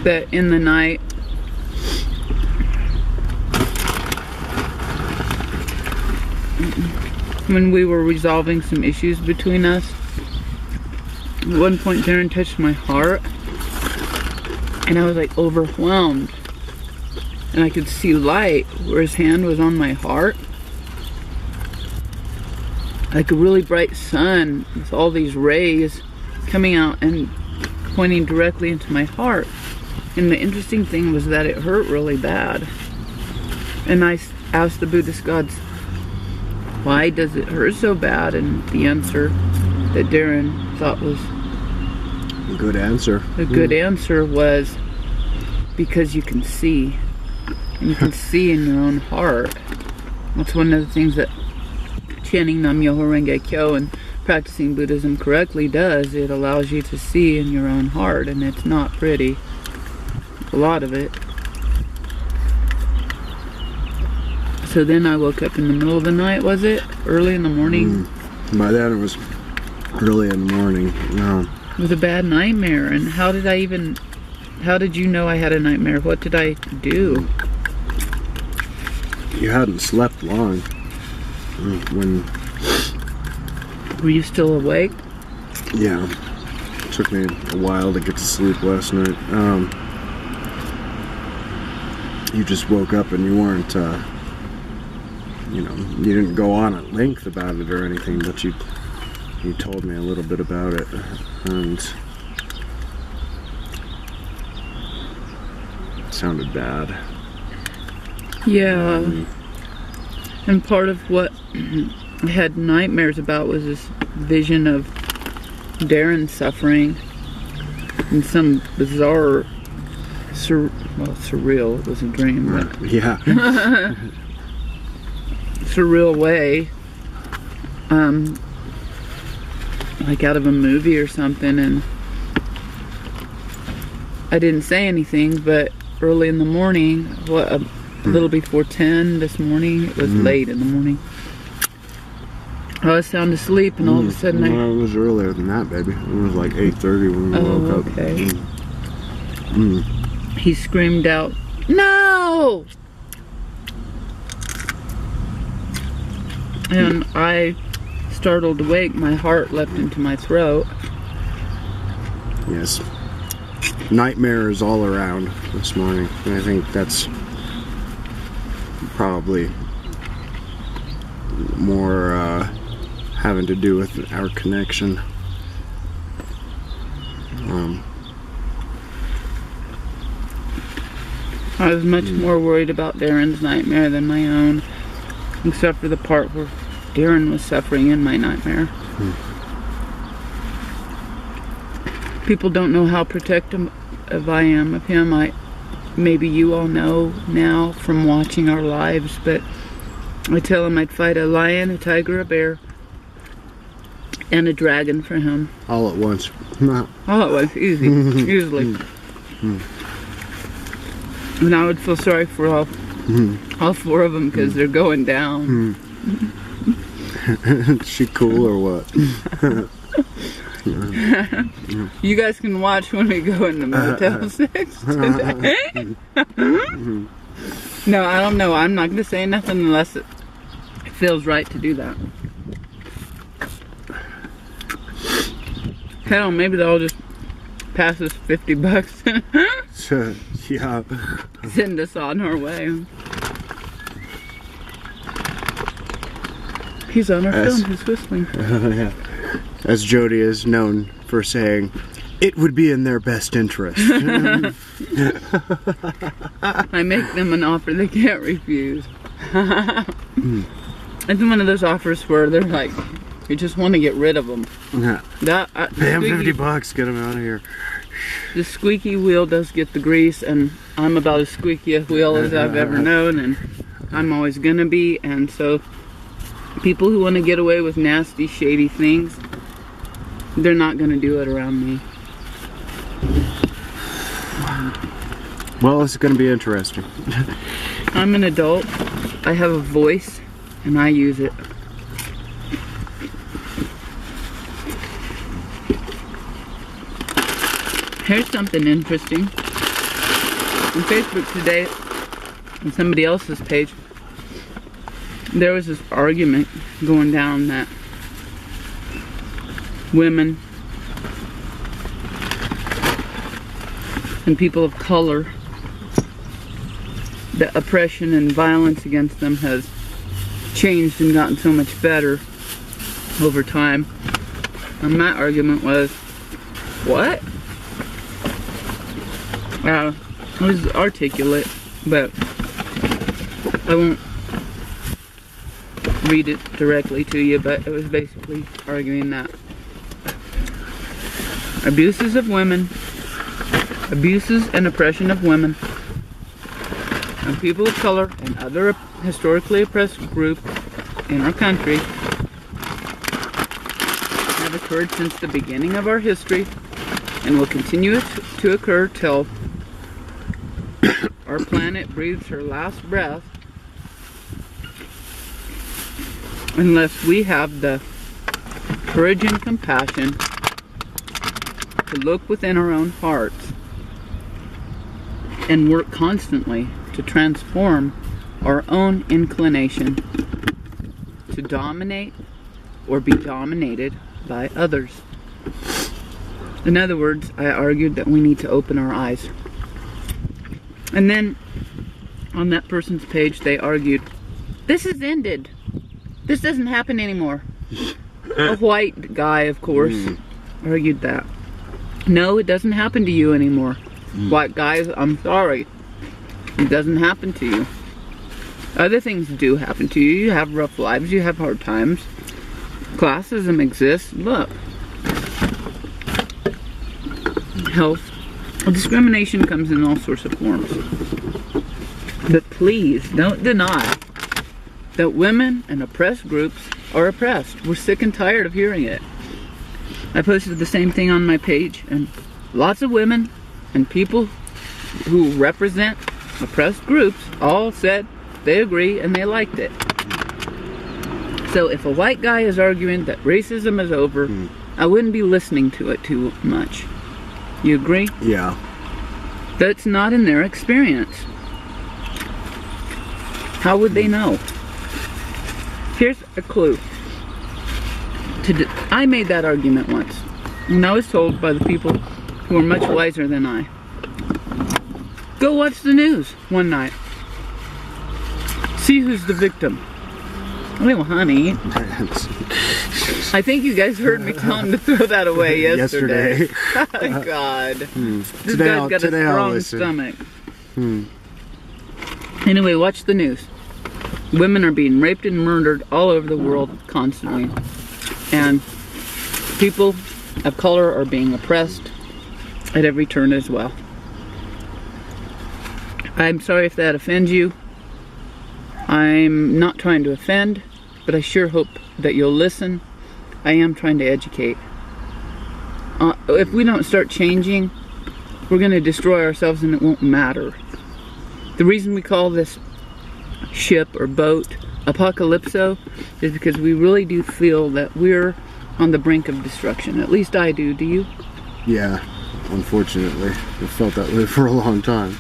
that in the night, when we were resolving some issues between us, at one point Darren touched my heart and I was like overwhelmed, and I could see light where his hand was on my heart, like a really bright sun with all these rays coming out and pointing directly into my heart. And the interesting thing was that it hurt really bad. And I asked the Buddhist gods, why does it hurt so bad? And the answer that Darren thought was a good answer. A good answer was because you can see. And you can see in your own heart. That's one of the things that chanting Nam Myoho Renge Kyo and practicing Buddhism correctly does. It allows you to see in your own heart, and it's not pretty. A lot of it. So then I woke up in the middle of the night, was it? Early in the morning? By then it was early in the morning. No. With a bad nightmare. And how did you know I had a nightmare? What did I do? You hadn't slept long. When... Were you still awake? Yeah. It took me a while to get to sleep last night. You just woke up and you weren't, you know, you didn't go on at length about it or anything, but you told me a little bit about it, and it sounded bad. Yeah. And part of what I had nightmares about was this vision of Darren suffering in some bizarre, surreal, it was a dream, but yeah. surreal way, like out of a movie or something. And I didn't say anything, but early in the morning, a little before 10 this morning, it was late in the morning, I was sound asleep, and all of a sudden it was earlier than that, baby. It was like 8:30 when we woke up. Okay. He screamed out, "No!" And I startled awake. My heart leapt into my throat. Yes. Nightmares all around this morning. And I think that's probably more having to do with our connection. I was much more worried about Darren's nightmare than my own, except for the part where Darren was suffering in my nightmare. People don't know how protective I am of him. Maybe you all know now from watching our lives, but I tell him I'd fight a lion, a tiger, a bear, and a dragon for him. All at once. All at once, easy, easily. And I would feel sorry for all four of them because they're going down. Is she cool or what? You guys can watch when we go into Motel 6 today. No, I don't know. I'm not going to say nothing unless it feels right to do that. Hell, maybe they'll just pass us $50. Yeah. Send us on our way. He's on our film. He's whistling. Yeah. As Jody is known for saying, it would be in their best interest. I make them an offer they can't refuse. It's one of those offers where they're like, you just want to get rid of them. Yeah. Pay him $50, get him out of here. The squeaky wheel does get the grease, and I'm about as squeaky a wheel as I've ever known, and I'm always gonna be. And so people who want to get away with nasty, shady things, they're not gonna do it around me. Well, it's gonna be interesting. I'm an adult. I have a voice, and I use it. Here's something interesting. on Facebook today, on somebody else's page, there was this argument going down that women and people of color, the oppression and violence against them has changed and gotten so much better over time. And my argument was, what? It was articulate, but I won't read it directly to you, but it was basically arguing that abuses of women, abuses and oppression of women, and people of color and other historically oppressed groups in our country have occurred since the beginning of our history and will continue to occur till our planet breathes her last breath, unless we have the courage and compassion to look within our own hearts and work constantly to transform our own inclination to dominate or be dominated by others. In other words, I argued that we need to open our eyes. And then on that person's page they argued, this has ended. This doesn't happen anymore. A white guy, of course, argued that. No, it doesn't happen to you anymore. White guys, I'm sorry. It doesn't happen to you. Other things do happen to you. You have rough lives. You have hard times. Classism exists. Look. Health. Discrimination comes in all sorts of forms. But please, don't deny that women and oppressed groups are oppressed. We're sick and tired of hearing it. I posted the same thing on my page, and lots of women and people who represent oppressed groups all said they agree and they liked it. So if a white guy is arguing that racism is over, I wouldn't be listening to it too much. You agree? Yeah. That's not in their experience. How would they know? Here's a clue. I made that argument once, and I was told by the people who are much wiser than I, go watch the news one night. See who's the victim. Well, honey, I think you guys heard me tell him to throw that away yesterday. Oh, God. This guy's got a strong stomach. Anyway, watch the news. Women are being raped and murdered all over the world constantly. And people of color are being oppressed at every turn as well. I'm sorry if that offends you. I'm not trying to offend, but I sure hope that you'll listen. I am trying to educate. If we don't start changing, we're going to destroy ourselves and it won't matter. The reason we call this ship or boat Apocalypso is because we really do feel that we're on the brink of destruction. At least I do. Do you? Yeah, unfortunately. I've felt that way for a long time.